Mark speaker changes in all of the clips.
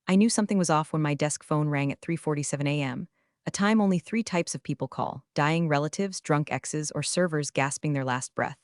Speaker 1: I knew something was off when my desk phone rang at 3:47 a.m., a time only three types of people call: dying relatives, drunk exes, or servers gasping their last breath.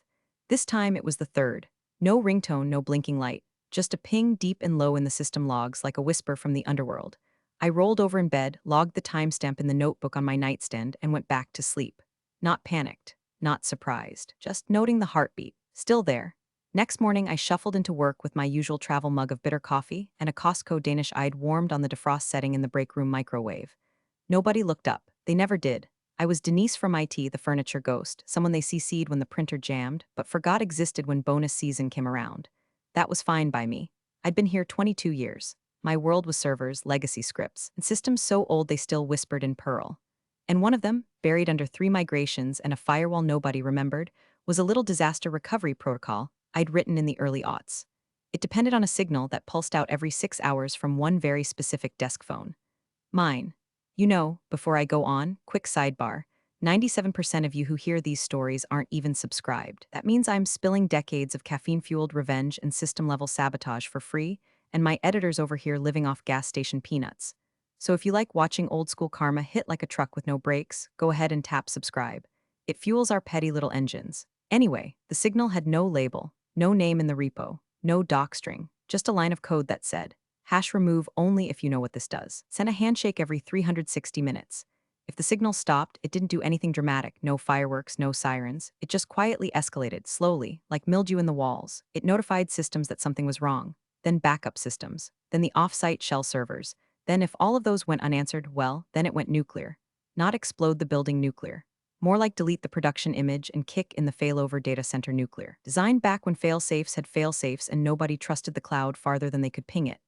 Speaker 1: This time it was the third. No ringtone, no blinking light, just a ping deep and low in the system logs like a whisper from the underworld. I rolled over in bed, logged the timestamp in the notebook on my nightstand, and went back to sleep. Not panicked, not surprised, just noting the heartbeat, still there. Next morning, I shuffled into work with my usual travel mug of bitter coffee and a Costco Danish I'd warmed on the defrost setting in the break room microwave. Nobody looked up. They never did. I was Denise from IT, the furniture ghost, someone they CC'd when the printer jammed, but forgot existed when bonus season came around. That was fine by me. I'd been here 22 years. My world was servers, legacy scripts, and systems so old they still whispered in Perl. And one of them, buried under 3 migrations and a firewall nobody remembered, was a little disaster recovery protocol I'd written in the early aughts. It depended on a signal that pulsed out every 6 hours from one very specific desk phone. Mine. Before I go on, quick sidebar. 97% of you who hear these stories aren't even subscribed. That means I'm spilling decades of caffeine-fueled revenge and system-level sabotage for free, and my editors over here living off gas station peanuts. So if you like watching old-school karma hit like a truck with no brakes, go ahead and tap subscribe. It fuels our petty little engines. Anyway, the signal had no label, no name in the repo, no docstring, just a line of code that said, hash remove only if you know what this does. Send a handshake every 360 minutes. If the signal stopped, it didn't do anything dramatic, no fireworks, no sirens. It just quietly escalated, slowly, like mildew in the walls. It notified systems that something was wrong, then backup systems, then the off-site shell servers. Then if all of those went unanswered, well, then it went nuclear. Not explode the building nuclear. More like delete the production image and kick in the failover data center nuclear. Designed back when fail-safes had fail-safes and nobody trusted the cloud farther than they could ping it.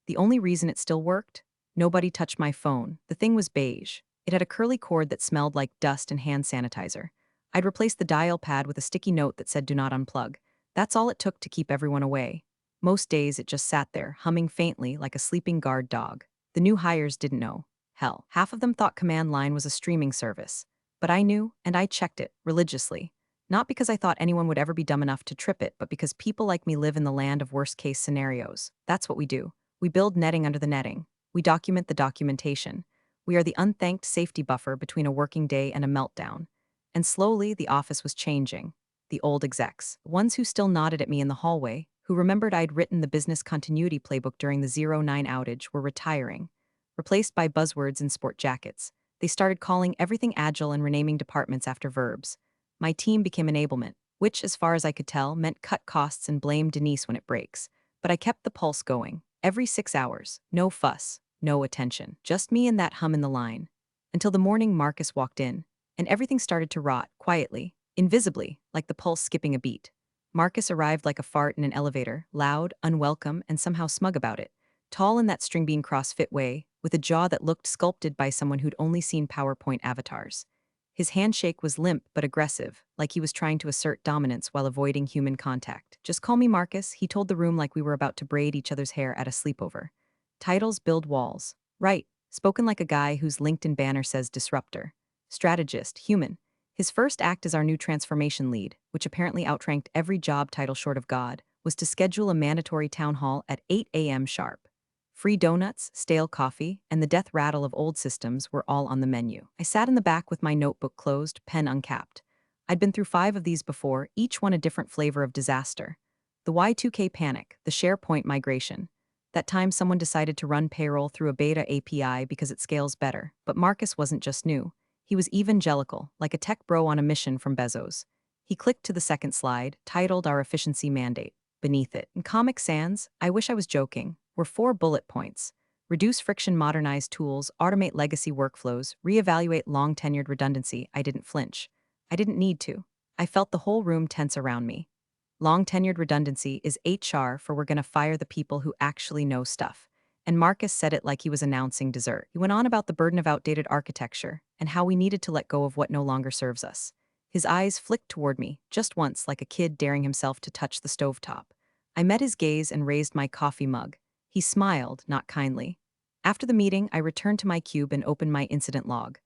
Speaker 1: The only reason it still worked? Nobody touched my phone. The thing was beige. It had a curly cord that smelled like dust and hand sanitizer. I'd replaced the dial pad with a sticky note that said do not unplug. That's all it took to keep everyone away. Most days it just sat there, humming faintly like a sleeping guard dog. The new hires didn't know. Hell, half of them thought Command Line was a streaming service. But I knew, and I checked it, religiously. Not because I thought anyone would ever be dumb enough to trip it, but because people like me live in the land of worst-case scenarios. That's what we do. We build netting under the netting. We document the documentation. We are the unthanked safety buffer between a working day and a meltdown. And slowly, the office was changing. The old execs, ones who still nodded at me in the hallway, who remembered I'd written the business continuity playbook during the 09 outage, were retiring. Replaced by buzzwords and sport jackets. They started calling everything agile and renaming departments after verbs. My team became enablement, which, as far as I could tell, meant cut costs and blame Denise when it breaks. But I kept the pulse going. Every 6 hours, no fuss, no attention, just me and that hum in the line. Until the morning Marcus walked in, and everything started to rot, quietly, invisibly, like the pulse skipping a beat. Marcus arrived like a fart in an elevator, loud, unwelcome, and somehow smug about it. Tall in that string bean CrossFit way, with a jaw that looked sculpted by someone who'd only seen PowerPoint avatars. His handshake was limp but aggressive, like he was trying to assert dominance while avoiding human contact. Just call me Marcus, he told the room like we were about to braid each other's hair at a sleepover. Titles build walls. Right, spoken like a guy whose LinkedIn banner says disruptor. Strategist, human. His first act as our new transformation lead, which apparently outranked every job title short of God, was to schedule a mandatory town hall at 8 a.m. sharp. Free donuts, stale coffee, and the death rattle of old systems were all on the menu. I sat in the back with my notebook closed, pen uncapped. I'd been through 5 of these before, each one a different flavor of disaster. The Y2K panic, the SharePoint migration. That time someone decided to run payroll through a beta API because it scales better. But Marcus wasn't just new. He was evangelical, like a tech bro on a mission from Bezos. He clicked to the second slide, titled Our Efficiency Mandate. Beneath it, in Comic Sans, I wish I was joking, were 4 bullet points. Reduce friction, modernize tools, automate legacy workflows, reevaluate long-tenured redundancy. I didn't flinch. I didn't need to. I felt the whole room tense around me. Long-tenured redundancy is HR for we're gonna fire the people who actually know stuff. And Marcus said it like he was announcing dessert. He went on about the burden of outdated architecture and how we needed to let go of what no longer serves us. His eyes flicked toward me, just once like a kid daring himself to touch the stovetop. I met his gaze and raised my coffee mug. He smiled, not kindly. After the meeting, I returned to my cube and opened my incident log.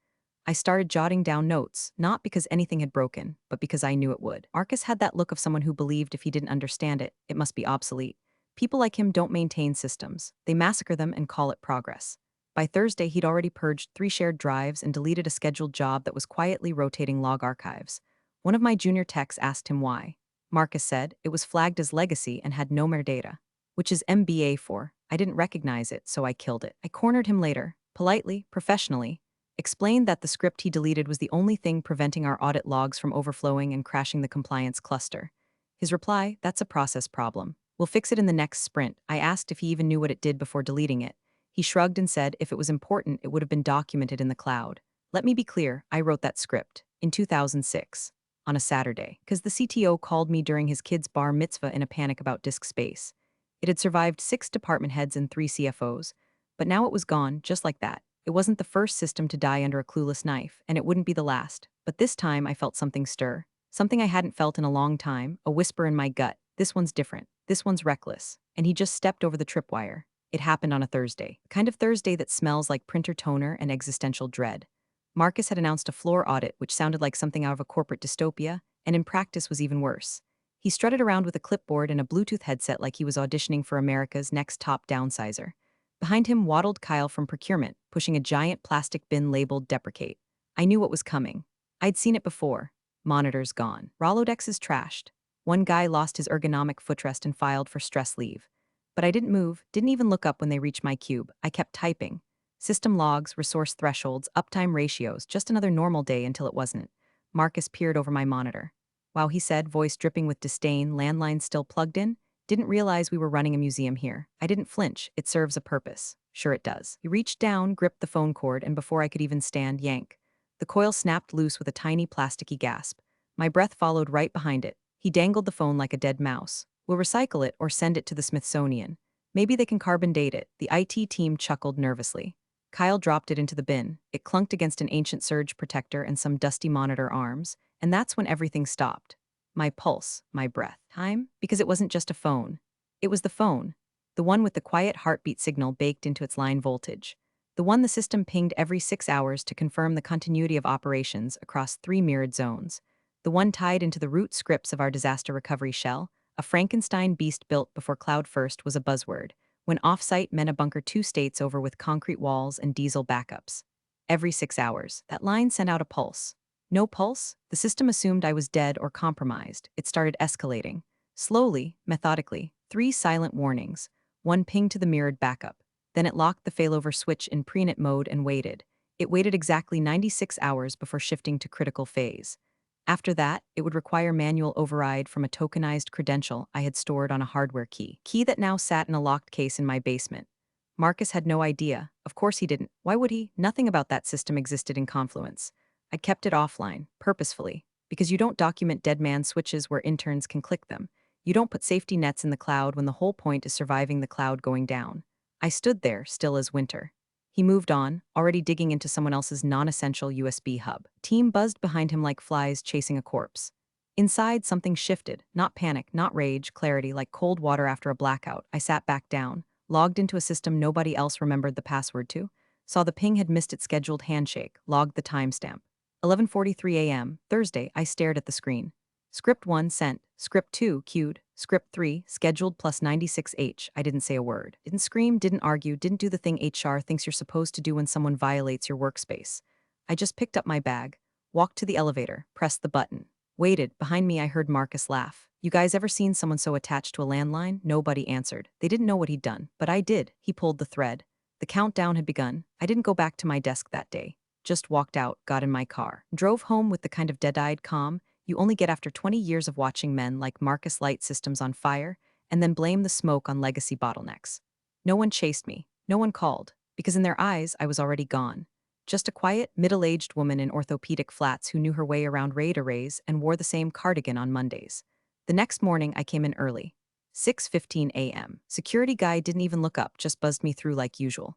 Speaker 1: I started jotting down notes, not because anything had broken, but because I knew it would. Marcus had that look of someone who believed if he didn't understand it, it must be obsolete. People like him don't maintain systems. They massacre them and call it progress. By Thursday, he'd already purged 3 shared drives and deleted a scheduled job that was quietly rotating log archives. One of my junior techs asked him why. Marcus said it was flagged as legacy and had no more data, which is MBA for. I didn't recognize it, so I killed it. I cornered him later, politely, professionally, explained that the script he deleted was the only thing preventing our audit logs from overflowing and crashing the compliance cluster. His reply, "That's a process problem. We'll fix it in the next sprint." I asked if he even knew what it did before deleting it. He shrugged and said if it was important, it would have been documented in the cloud. Let me be clear, I wrote that script in 2006, on a Saturday, because the CTO called me during his kid's bar mitzvah in a panic about disk space. It had survived 6 department heads and 3 CFOs, but now it was gone, just like that. It wasn't the first system to die under a clueless knife, and it wouldn't be the last. But this time I felt something stir. Something I hadn't felt in a long time, a whisper in my gut. This one's different. This one's reckless. And he just stepped over the tripwire. It happened on a Thursday. The kind of Thursday that smells like printer toner and existential dread. Marcus had announced a floor audit which sounded like something out of a corporate dystopia, and in practice was even worse. He strutted around with a clipboard and a Bluetooth headset like he was auditioning for America's next top downsizer. Behind him waddled Kyle from procurement, pushing a giant plastic bin labeled deprecate. I knew what was coming. I'd seen it before. Monitors gone. Rolodexes trashed. One guy lost his ergonomic footrest and filed for stress leave. But I didn't move, didn't even look up when they reached my cube. I kept typing. System logs, resource thresholds, uptime ratios, just another normal day until it wasn't. Marcus peered over my monitor. Wow, he said, voice dripping with disdain, landline still plugged in. Didn't realize we were running a museum here. I didn't flinch. It serves a purpose. Sure it does. He reached down, gripped the phone cord, and before I could even stand, yank. The coil snapped loose with a tiny plasticky gasp. My breath followed right behind it. He dangled the phone like a dead mouse. We'll recycle it or send it to the Smithsonian. Maybe they can carbon date it. The IT team chuckled nervously. Kyle dropped it into the bin. It clunked against an ancient surge protector and some dusty monitor arms, and that's when everything stopped. My pulse, my breath. Time? Because it wasn't just a phone. It was the phone. The one with the quiet heartbeat signal baked into its line voltage. The one the system pinged every 6 hours to confirm the continuity of operations across 3 mirrored zones. The one tied into the root scripts of our disaster recovery shell, a Frankenstein beast built before cloud first was a buzzword, when off-site meant a bunker 2 states over with concrete walls and diesel backups. Every 6 hours, that line sent out a pulse. No pulse? The system assumed I was dead or compromised. It started escalating. Slowly, methodically, 3 silent warnings. One ping to the mirrored backup. Then it locked the failover switch in pre-init mode and waited. It waited exactly 96 hours before shifting to critical phase. After that, it would require manual override from a tokenized credential I had stored on a hardware key that now sat in a locked case in my basement. Marcus had no idea. Of course he didn't. Why would he? Nothing about that system existed in Confluence. I kept it offline, purposefully, because you don't document dead man switches where interns can click them. You don't put safety nets in the cloud when the whole point is surviving the cloud going down. I stood there, still as winter. He moved on, already digging into someone else's non-essential USB hub. Team buzzed behind him like flies chasing a corpse. Inside, something shifted. Not panic, not rage, clarity, like cold water after a blackout. I sat back down, logged into a system nobody else remembered the password to, saw the ping had missed its scheduled handshake, logged the timestamp. 11:43 a.m., Thursday. I stared at the screen. Script 1 sent, script 2 queued, script 3 scheduled plus 96H. I didn't say a word. Didn't scream, didn't argue, didn't do the thing HR thinks you're supposed to do when someone violates your workspace. I just picked up my bag, walked to the elevator, pressed the button. Waited. Behind me I heard Marcus laugh. You guys ever seen someone so attached to a landline? Nobody answered. They didn't know what he'd done, but I did. He pulled the thread. The countdown had begun. I didn't go back to my desk that day. Just walked out, got in my car, drove home with the kind of dead-eyed calm you only get after 20 years of watching men like Marcus light systems on fire and then blame the smoke on legacy bottlenecks. No one chased me. No one called, because in their eyes I was already gone. Just a quiet, middle-aged woman in orthopedic flats who knew her way around RAID arrays and wore the same cardigan on Mondays. The next morning I came in early. 6:15 a.m. Security guy didn't even look up, just buzzed me through like usual.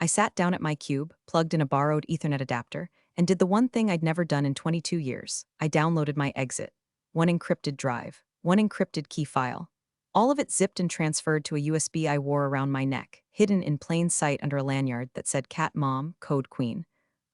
Speaker 1: I sat down at my cube, plugged in a borrowed Ethernet adapter, and did the one thing I'd never done in 22 years. I downloaded my exit. One encrypted drive. One encrypted key file. All of it zipped and transferred to a USB I wore around my neck, hidden in plain sight under a lanyard that said Cat Mom, Code Queen.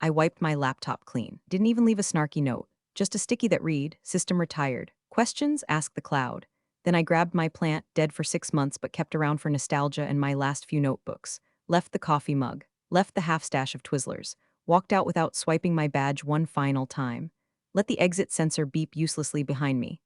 Speaker 1: I wiped my laptop clean. Didn't even leave a snarky note. Just a sticky that read, System retired. Questions? Ask the cloud. Then I grabbed my plant, dead for 6 months but kept around for nostalgia and my last few notebooks, left the coffee mug, left the half stash of Twizzlers, walked out without swiping my badge one final time, let the exit sensor beep uselessly behind me.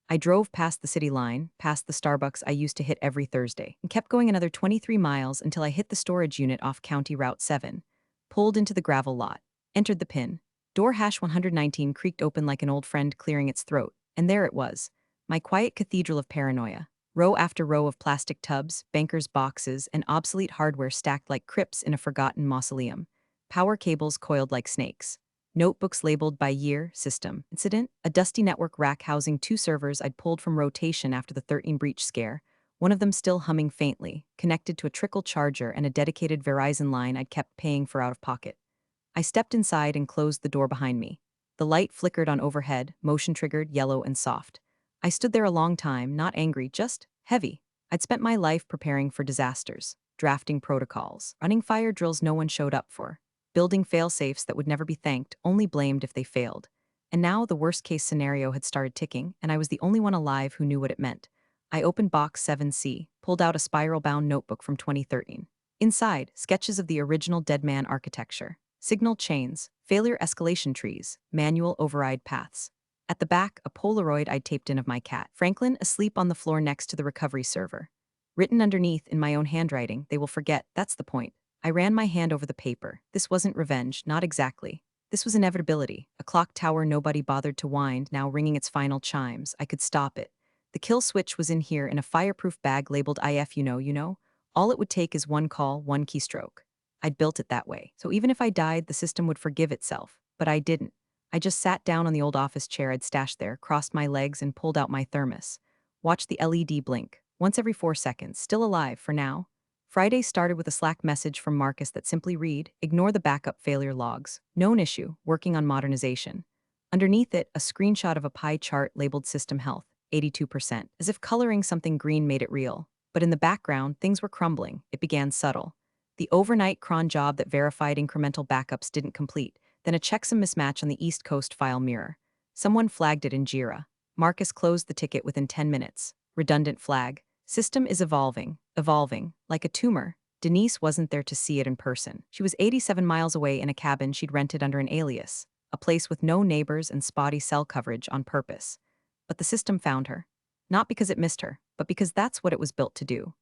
Speaker 1: I drove past the city line, past the Starbucks I used to hit every Thursday, and kept going another 23 miles until I hit the storage unit off County Route 7, pulled into the gravel lot, entered the PIN. Door hash 119 creaked open like an old friend clearing its throat, and there it was, my quiet cathedral of paranoia. Row after row of plastic tubs, bankers' boxes, and obsolete hardware stacked like crypts in a forgotten mausoleum. Power cables coiled like snakes. Notebooks labeled by year, system, incident, a dusty network rack housing 2 servers I'd pulled from rotation after the 13 breach scare, one of them still humming faintly, connected to a trickle charger and a dedicated Verizon line I'd kept paying for out of pocket. I stepped inside and closed the door behind me. The light flickered on overhead, motion-triggered, yellow and soft. I stood there a long time, not angry, just heavy. I'd spent my life preparing for disasters, drafting protocols, running fire drills no one showed up for, building fail-safes that would never be thanked, only blamed if they failed. And now the worst-case scenario had started ticking, and I was the only one alive who knew what it meant. I opened box 7C, pulled out a spiral-bound notebook from 2013. Inside, sketches of the original Deadman architecture, signal chains, failure escalation trees, manual override paths. At the back, a Polaroid I'd taped in of my cat, Franklin, asleep on the floor next to the recovery server. Written underneath in my own handwriting, they will forget, that's the point. I ran my hand over the paper. This wasn't revenge, not exactly. This was inevitability. A clock tower nobody bothered to wind, now ringing its final chimes. I could stop it. The kill switch was in here in a fireproof bag labeled IF you know. All it would take is one call, one keystroke. I'd built it that way. So even if I died, the system would forgive itself. But I didn't. I just sat down on the old office chair I'd stashed there, crossed my legs and pulled out my thermos. Watched the LED blink, once every 4 seconds, still alive for now. Friday started with a Slack message from Marcus that simply read, ignore the backup failure logs. Known issue, working on modernization. Underneath it, a screenshot of a pie chart labeled system health, 82%, as if coloring something green made it real. But in the background, things were crumbling. It began subtle. The overnight cron job that verified incremental backups didn't complete, then a checksum mismatch on the East Coast file mirror. Someone flagged it in Jira. Marcus closed the ticket within 10 minutes. Redundant flag. System is evolving, like a tumor. Denise wasn't there to see it in person. She was 87 miles away in a cabin she'd rented under an alias, a place with no neighbors and spotty cell coverage on purpose. But the system found her. Not because it missed her, but because that's what it was built to do.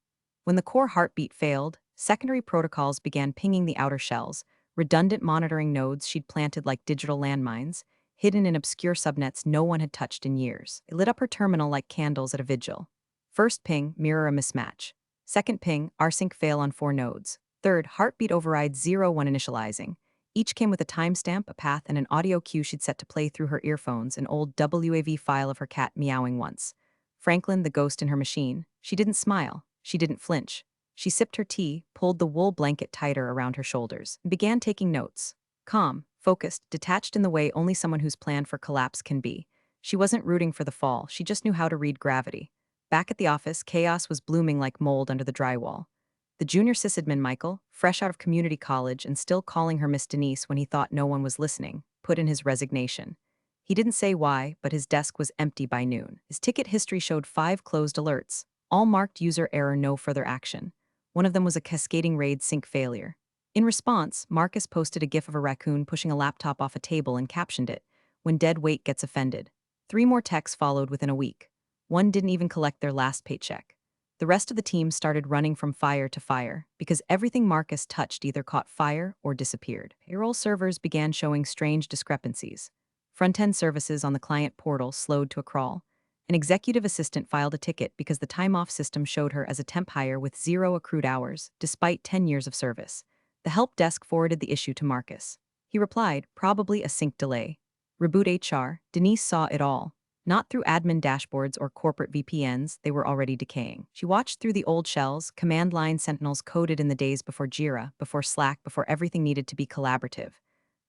Speaker 1: When the core heartbeat failed, secondary protocols began pinging the outer shells, redundant monitoring nodes she'd planted like digital landmines, hidden in obscure subnets no one had touched in years. It lit up her terminal like candles at a vigil. First ping, mirror a mismatch. Second ping, rsync fail on 4 nodes. Third, heartbeat override 0 when initializing. Each came with a timestamp, a path, and an audio cue she'd set to play through her earphones, an old WAV file of her cat meowing once. Franklin, the ghost in her machine. She didn't smile. She didn't flinch. She sipped her tea, pulled the wool blanket tighter around her shoulders, and began taking notes. Calm, focused, detached in the way only someone who's planned for collapse can be. She wasn't rooting for the fall, she just knew how to read gravity. Back at the office, chaos was blooming like mold under the drywall. The junior sysadmin Michael, fresh out of community college and still calling her Miss Denise when he thought no one was listening, put in his resignation. He didn't say why, but his desk was empty by noon. His ticket history showed 5 closed alerts, all marked user error, no further action. One of them was a cascading RAID sync failure. In response, Marcus posted a gif of a raccoon pushing a laptop off a table and captioned it, "When dead weight gets offended." 3 more texts followed within a week. One didn't even collect their last paycheck. The rest of the team started running from fire to fire, because everything Marcus touched either caught fire or disappeared. Payroll servers began showing strange discrepancies. Front-end services on the client portal slowed to a crawl. An executive assistant filed a ticket because the time-off system showed her as a temp hire with 0 accrued hours, despite 10 years of service. The help desk forwarded the issue to Marcus. He replied, probably a sync delay. Reboot HR, Denise saw it all. Not through admin dashboards or corporate VPNs, they were already decaying. She watched through the old shells, command line sentinels coded in the days before Jira, before Slack, before everything needed to be collaborative.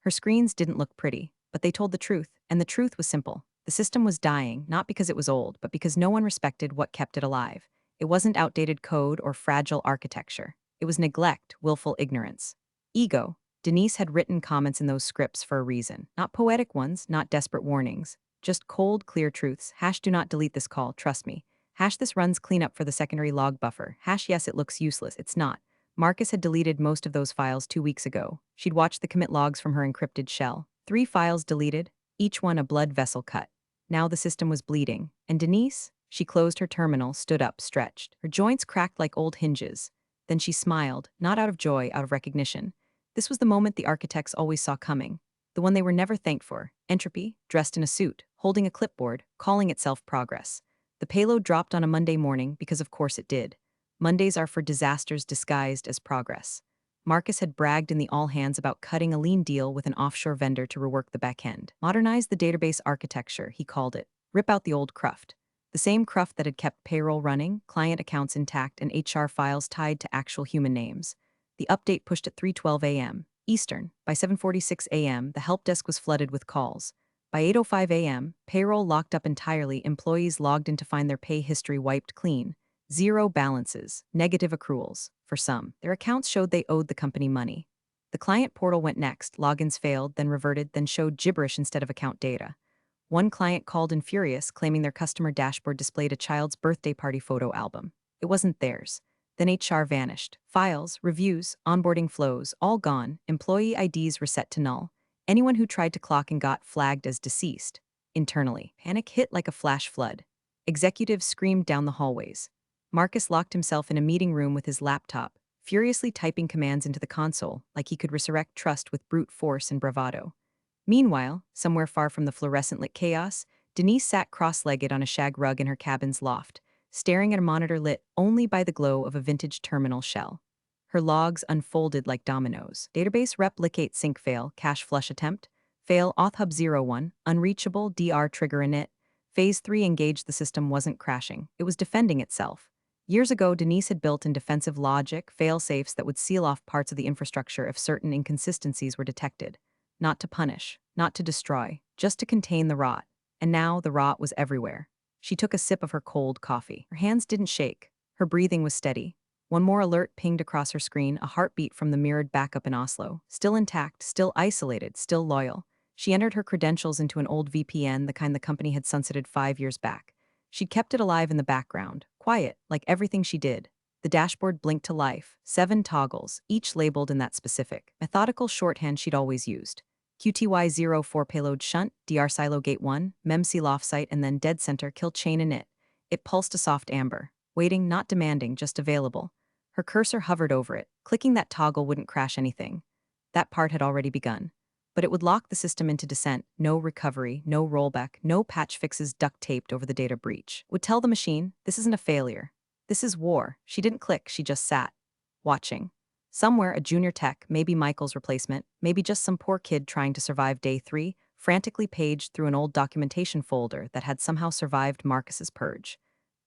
Speaker 1: Her screens didn't look pretty, but they told the truth, and the truth was simple. The system was dying, not because it was old, but because no one respected what kept it alive. It wasn't outdated code or fragile architecture. It was neglect, willful ignorance. Ego. Denise had written comments in those scripts for a reason. Not poetic ones, not desperate warnings. Just cold, clear truths. # do not delete this call, trust me. # Hash this runs cleanup for the secondary log buffer. Hash yes, it looks useless. It's not. Marcus had deleted most of those files 2 weeks ago. She'd watched the commit logs from her encrypted shell. 3 files deleted, each one a blood vessel cut. Now the system was bleeding. And Denise? She closed her terminal, stood up, stretched. Her joints cracked like old hinges. Then she smiled, not out of joy, out of recognition. This was the moment the architects always saw coming. The one they were never thanked for. Entropy, dressed in a suit, holding a clipboard, calling itself progress. The payload dropped on a Monday morning because of course it did. Mondays are for disasters disguised as progress. Marcus had bragged in the all-hands about cutting a lean deal with an offshore vendor to rework the backend. Modernize the database architecture, he called it. Rip out the old cruft. The same cruft that had kept payroll running, client accounts intact, and HR files tied to actual human names. The update pushed at 3:12 a.m. Eastern. By 7:46 a.m., the help desk was flooded with calls. By 8:05 a.m., payroll locked up entirely, employees logged in to find their pay history wiped clean. Zero balances, negative accruals. For some, their accounts showed they owed the company money. The client portal went next, logins failed, then reverted, then showed gibberish instead of account data. One client called in furious, claiming their customer dashboard displayed a child's birthday party photo album. It wasn't theirs. Then HR vanished. Files, reviews, onboarding flows, all gone. Employee IDs reset to null. Anyone who tried to clock in got flagged as deceased. Internally, panic hit like a flash flood. Executives screamed down the hallways. Marcus locked himself in a meeting room with his laptop, furiously typing commands into the console like he could resurrect trust with brute force and bravado. Meanwhile, somewhere far from the fluorescent-lit chaos, Denise sat cross-legged on a shag rug in her cabin's loft, staring at a monitor lit only by the glow of a vintage terminal shell. Her logs unfolded like dominoes. Database replicate sync fail, cache flush attempt. Fail auth hub 01, unreachable, DR trigger init. Phase 3 engaged the system wasn't crashing. It was defending itself. Years ago, Denise had built in defensive logic, fail-safes that would seal off parts of the infrastructure if certain inconsistencies were detected. Not to punish, not to destroy, just to contain the rot. And now the rot was everywhere. She took a sip of her cold coffee. Her hands didn't shake. Her breathing was steady. One more alert pinged across her screen, a heartbeat from the mirrored backup in Oslo. Still intact, still isolated, still loyal. She entered her credentials into an old VPN, the kind the company had sunsetted 5 years back. She'd kept it alive in the background, quiet, like everything she did. The dashboard blinked to life, 7 toggles, each labeled in that specific, methodical shorthand she'd always used. QTY04 payload shunt, DR silo gate 1, memseal offsite, and then dead center kill chain init. It pulsed a soft amber, waiting, not demanding, just available. Her cursor hovered over it. Clicking that toggle wouldn't crash anything. That part had already begun. But it would lock the system into descent, no recovery, no rollback, no patch fixes duct-taped over the data breach. Would tell the machine, this isn't a failure. This is war. She didn't click, she just sat, watching. Somewhere, a junior tech, maybe Michael's replacement, maybe just some poor kid trying to survive day 3, frantically paged through an old documentation folder that had somehow survived Marcus's purge.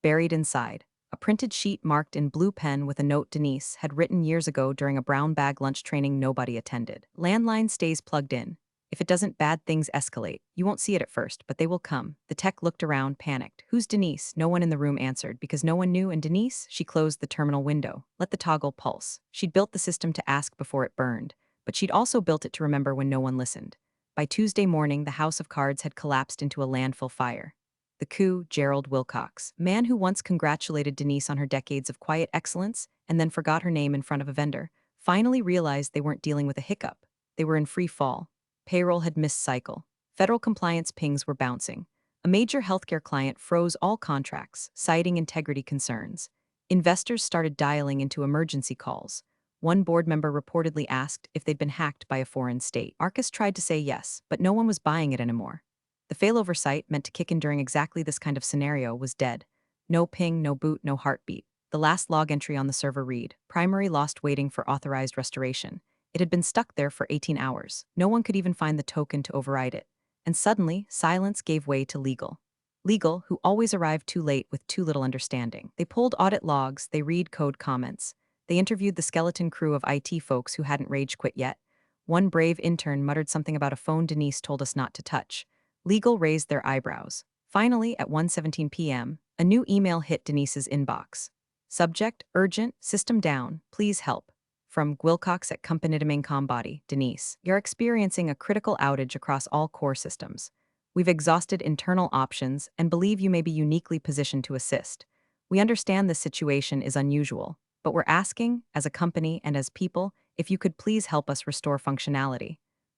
Speaker 1: Buried inside, a printed sheet marked in blue pen with a note Denise had written years ago during a brown bag lunch training nobody attended. Landline stays plugged in. If it doesn't, bad things escalate. You won't see it at first, but they will come. The tech looked around, panicked. Who's Denise? No one in the room answered, because no one knew, and Denise? She closed the terminal window, let the toggle pulse. She'd built the system to ask before it burned, but she'd also built it to remember when no one listened. By Tuesday morning, the house of cards had collapsed into a landfill fire. The coup, Gerald Wilcox, man who once congratulated Denise on her decades of quiet excellence and then forgot her name in front of a vendor, finally realized they weren't dealing with a hiccup. They were in free fall. Payroll had missed cycle. Federal compliance pings were bouncing. A major healthcare client froze all contracts, citing integrity concerns. Investors started dialing into emergency calls. One board member reportedly asked if they'd been hacked by a foreign state. Marcus tried to say yes, but no one was buying it anymore. The failover site, meant to kick in during exactly this kind of scenario, was dead. No ping, no boot, no heartbeat. The last log entry on the server read, primary lost waiting for authorized restoration. It had been stuck there for 18 hours. No one could even find the token to override it. And suddenly, silence gave way to legal. Legal, who always arrived too late with too little understanding. They pulled audit logs, they read code comments. They interviewed the skeleton crew of IT folks who hadn't rage quit yet. One brave intern muttered something about a phone Denise told us not to touch. Legal raised their eyebrows. Finally, at 1:17 p.m., a new email hit Denise's inbox. Subject, urgent, system down, please help. From Wilcox at Companydeming Body, Denise. You're experiencing a critical outage across all core systems. We've exhausted internal options and believe you may be uniquely positioned to assist. We understand this situation is unusual, but we're asking, as a company and as people, if you could please help us restore functionality.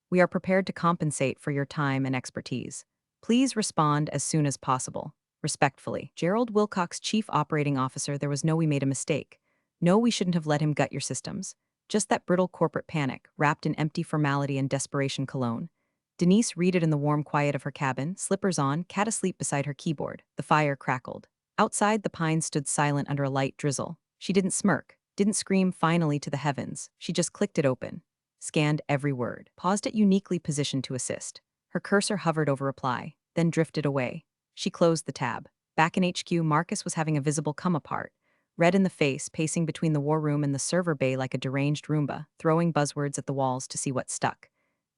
Speaker 1: We are prepared to compensate for your time and expertise. Please respond as soon as possible. Respectfully, Gerald Wilcox, Chief Operating Officer. There was no we made a mistake. No, we shouldn't have let him gut your systems. Just that brittle corporate panic, wrapped in empty formality and desperation cologne. Denise read it in the warm quiet of her cabin, slippers on, cat asleep beside her keyboard. The fire crackled. Outside, the pines stood silent under a light drizzle. She didn't smirk, didn't scream finally to the heavens. She just clicked it open, scanned every word, paused it uniquely positioned to assist. Her cursor hovered over reply, then drifted away. She closed the tab. Back in HQ, Marcus was having a visible come-apart. Red in the face, pacing between the war room and the server bay like a deranged Roomba, throwing buzzwords at the walls to see what stuck.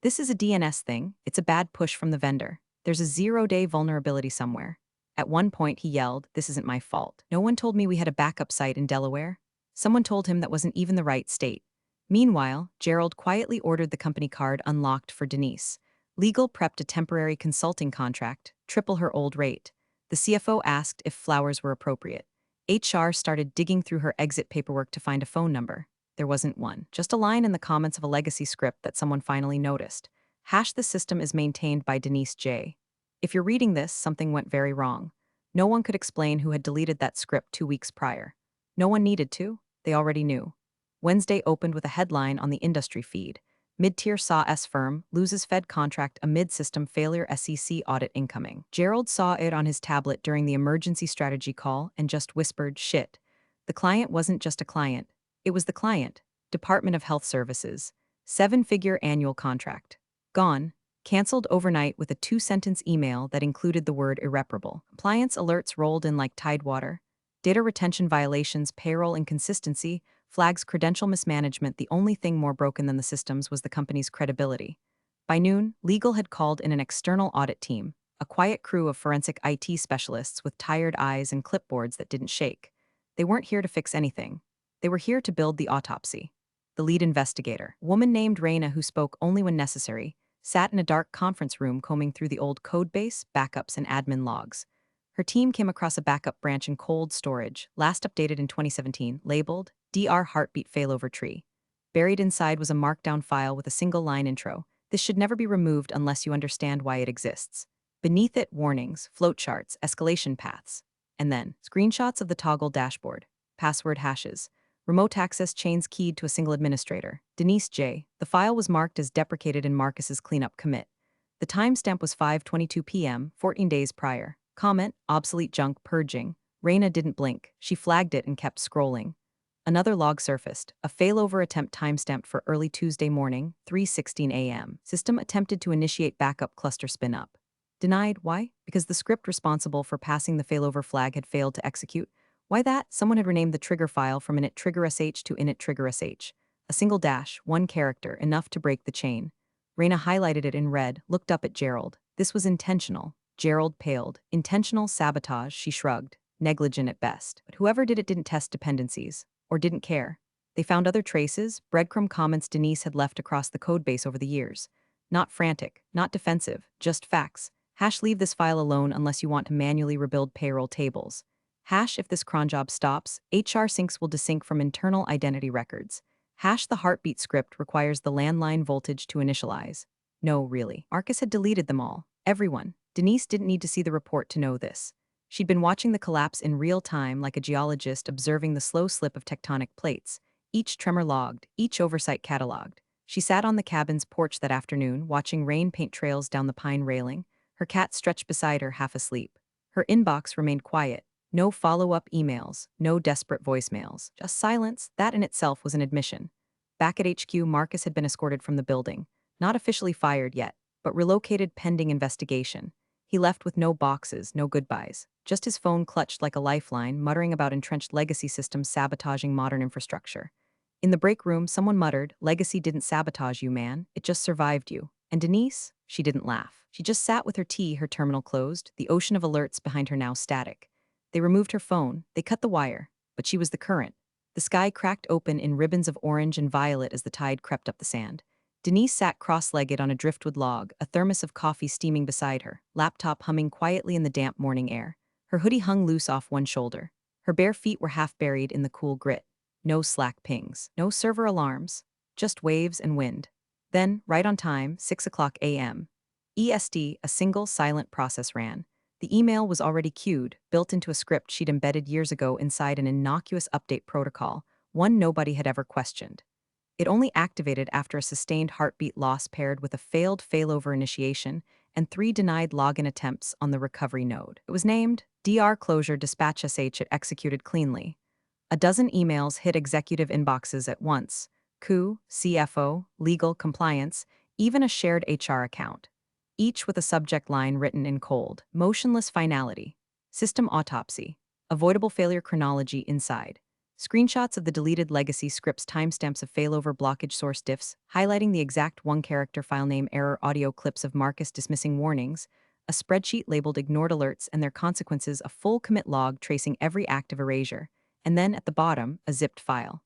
Speaker 1: This is a DNS thing. It's a bad push from the vendor. There's a 0-day vulnerability somewhere. At one point, he yelled, "This isn't my fault. No one told me we had a backup site in Delaware." Someone told him that wasn't even the right state. Meanwhile, Gerald quietly ordered the company card unlocked for Denise. Legal prepped a temporary consulting contract, triple her old rate. The CFO asked if flowers were appropriate. HR started digging through her exit paperwork to find a phone number. There wasn't one, just a line in the comments of a legacy script that someone finally noticed. The system is maintained by Denise J. If you're reading this, something went very wrong. No one could explain who had deleted that script 2 weeks prior. No one needed to. They already knew. Wednesday opened with a headline on the industry feed. Mid-tier SaaS firm loses Fed contract amid system failure, SEC audit incoming. Gerald saw it on his tablet during the emergency strategy call and just whispered, "Shit." The client wasn't just a client. It was the client. Department of Health Services. 7-figure annual contract. Gone. Cancelled overnight with a 2-sentence email that included the word irreparable. Compliance alerts rolled in like tidewater. Data retention violations, payroll inconsistency, flags credential mismanagement. The only thing more broken than the systems was the company's credibility. By noon, legal had called in an external audit team, a quiet crew of forensic IT specialists with tired eyes and clipboards that didn't shake. They weren't here to fix anything. They were here to build the autopsy. The lead investigator, a woman named Raina who spoke only when necessary, sat in a dark conference room combing through the old codebase, backups, and admin logs. Her team came across a backup branch in cold storage, last updated in 2017, labeled DR Heartbeat Failover Tree. Buried inside was a markdown file with a single-line intro. This should never be removed unless you understand why it exists. Beneath it, warnings, flowcharts, escalation paths. And then, screenshots of the toggle dashboard, password hashes, remote access chains keyed to a single administrator. Denise J. The file was marked as deprecated in Marcus's cleanup commit. The timestamp was 5:22 p.m., 14 days prior. Comment, obsolete junk, purging. Raina didn't blink. She flagged it and kept scrolling. Another log surfaced, a failover attempt timestamped for early Tuesday morning, 3:16 a.m. System attempted to initiate backup cluster spin-up. Denied. Why? Because the script responsible for passing the failover flag had failed to execute. Why that? Someone had renamed the trigger file from init trigger sh to init trigger sh. A single dash, one character, enough to break the chain. Raina highlighted it in red, looked up at Gerald. This was intentional. Gerald paled. Intentional sabotage, she shrugged. Negligent at best. But whoever did it didn't test dependencies. Or didn't care. They found other traces, breadcrumb comments Denise had left across the codebase over the years. Not frantic, not defensive, just facts. Leave this file alone unless you want to manually rebuild payroll tables. If this cron job stops, HR syncs will desync from internal identity records. The heartbeat script requires the landline voltage to initialize. No, really. Marcus had deleted them all. Everyone. Denise didn't need to see the report to know this. She'd been watching the collapse in real time like a geologist observing the slow slip of tectonic plates, each tremor logged, each oversight cataloged. She sat on the cabin's porch that afternoon, watching rain paint trails down the pine railing, her cat stretched beside her, half asleep. Her inbox remained quiet. No follow-up emails, no desperate voicemails, just silence. That in itself was an admission. Back at HQ, Marcus had been escorted from the building. Not officially fired yet, but relocated pending investigation. He left with no boxes, no goodbyes. Just his phone clutched like a lifeline, muttering about entrenched legacy systems sabotaging modern infrastructure. In the break room, someone muttered, "Legacy didn't sabotage you, man. It just survived you." And Denise? She didn't laugh. She just sat with her tea, her terminal closed, the ocean of alerts behind her now static. They removed her phone, they cut the wire, but she was the current. The sky cracked open in ribbons of orange and violet as the tide crept up the sand. Denise sat cross-legged on a driftwood log, a thermos of coffee steaming beside her, laptop humming quietly in the damp morning air. Her hoodie hung loose off one shoulder. Her bare feet were half buried in the cool grit. No Slack pings, no server alarms, just waves and wind. Then, right on time, 6 o'clock a.m. EST, a single silent process ran. The email was already queued, built into a script she'd embedded years ago inside an innocuous update protocol, one nobody had ever questioned. It only activated after a sustained heartbeat loss paired with a failed failover initiation and 3 denied login attempts on the recovery node. It was named DR Closure Dispatch SH. It executed cleanly. A dozen emails hit executive inboxes at once: COO, CFO, legal, compliance, even a shared HR account. Each with a subject line written in cold: motionless finality, system autopsy, avoidable failure chronology inside. Screenshots of the deleted legacy scripts, timestamps of failover blockage source diffs, highlighting the exact one-character file name error, audio clips of Marcus dismissing warnings, a spreadsheet labeled ignored alerts and their consequences, a full commit log tracing every act of erasure, and then at the bottom, a zipped file.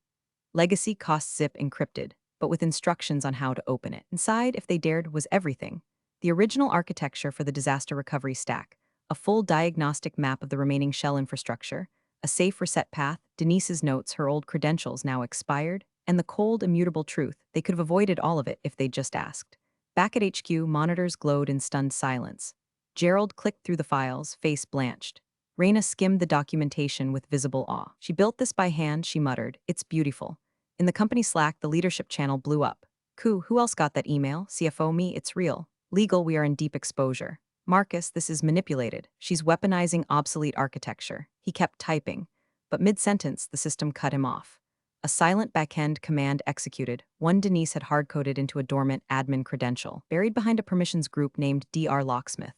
Speaker 1: Legacy cost zip encrypted, but with instructions on how to open it. Inside, if they dared, was everything. The original architecture for the disaster recovery stack, a full diagnostic map of the remaining shell infrastructure, a safe reset path, Denise's notes, her old credentials now expired, and the cold, immutable truth: they could have avoided all of it if they'd just asked. Back at HQ, monitors glowed in stunned silence. Gerald clicked through the files, face blanched. Raina skimmed the documentation with visible awe. She built this by hand, she muttered. It's beautiful. In the company Slack, the leadership channel blew up. Who else got that email? CFO, me, it's real. Legal, we are in deep exposure. Marcus, this is manipulated. She's weaponizing obsolete architecture. He kept typing, but mid-sentence, the system cut him off. A silent backend command executed, one Denise had hard-coded into a dormant admin credential, buried behind a permissions group named DR Locksmith.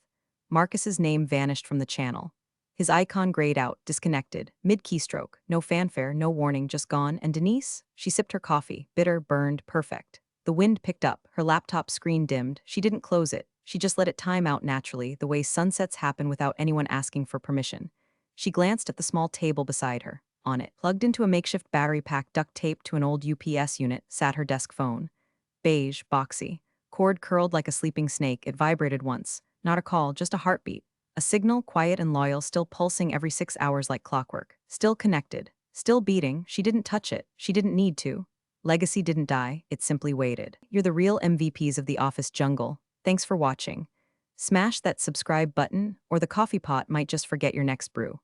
Speaker 1: Marcus's name vanished from the channel. His icon grayed out, disconnected, mid-keystroke, no fanfare, no warning, just gone. And Denise? She sipped her coffee, bitter, burned, perfect. The wind picked up, her laptop screen dimmed. She didn't close it. She just let it time out naturally, the way sunsets happen without anyone asking for permission. She glanced at the small table beside her. On it, plugged into a makeshift battery pack duct taped to an old UPS unit, sat her desk phone. Beige, boxy. Cord curled like a sleeping snake, it vibrated once. Not a call, just a heartbeat. A signal, quiet and loyal, still pulsing every 6 hours like clockwork. Still connected. Still beating. She didn't touch it. She didn't need to. Legacy didn't die, it simply waited. You're the real MVPs of the office jungle. Thanks for watching. Smash that subscribe button, or the coffee pot might just forget your next brew.